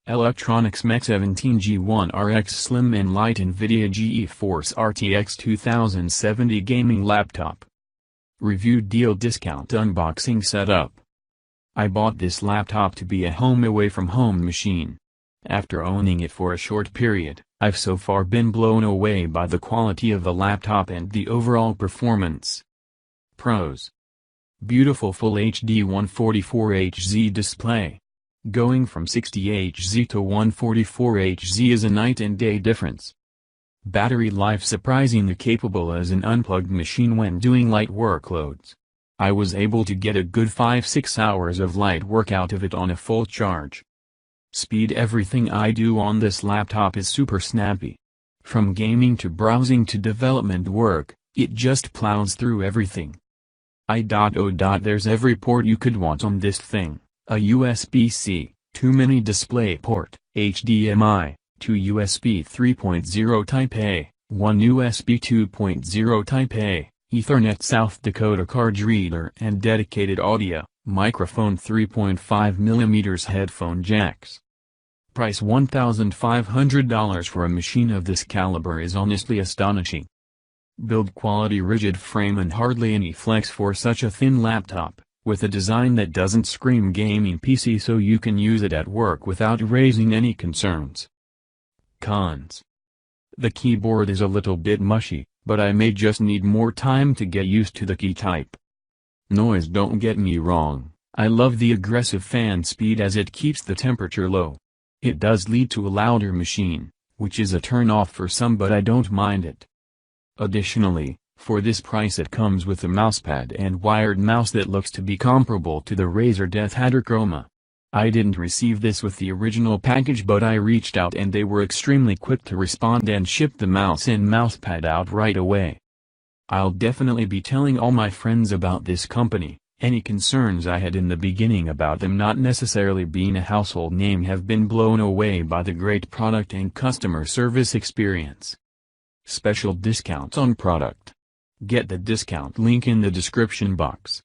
Eluktronics MECH 17 G1Rx Slim and Light NVIDIA GeForce RTX 2070 Gaming Laptop. Review Deal Discount Unboxing Setup. I bought this laptop to be a home-away-from-home machine. After owning it for a short period, I've so far been blown away by the quality of the laptop and the overall performance. Pros: beautiful Full HD 144Hz display. Going from 60Hz to 144Hz is a night and day difference. Battery life surprisingly capable as an unplugged machine when doing light workloads. I was able to get a good 5-6 hours of light work out of it on a full charge. Speed: everything I do on this laptop is super snappy. From gaming to browsing to development work, it just plows through everything. There's every port you could want on this thing. A USB-C, 2 mini DisplayPort, HDMI, 2 USB 3.0 Type A, 1 USB 2.0 Type A, Ethernet South Dakota card reader and dedicated audio, microphone 3.5mm headphone jacks. Price $1,500 for a machine of this caliber is honestly astonishing. Build quality: rigid frame and hardly any flex for such a thin laptop, with a design that doesn't scream gaming PC so you can use it at work without raising any concerns. Cons: the keyboard is a little bit mushy, but I may just need more time to get used to the key type. Noise: don't get me wrong, I love the aggressive fan speed as it keeps the temperature low. It does lead to a louder machine, which is a turn-off for some, but I don't mind it. Additionally, for this price it comes with a mousepad and wired mouse that looks to be comparable to the Razer DeathAdder Chroma. I didn't receive this with the original package, but I reached out and they were extremely quick to respond and shipped the mouse and mousepad out right away. I'll definitely be telling all my friends about this company. Any concerns I had in the beginning about them not necessarily being a household name have been blown away by the great product and customer service experience. Special discounts on product. Get the discount link in the description box.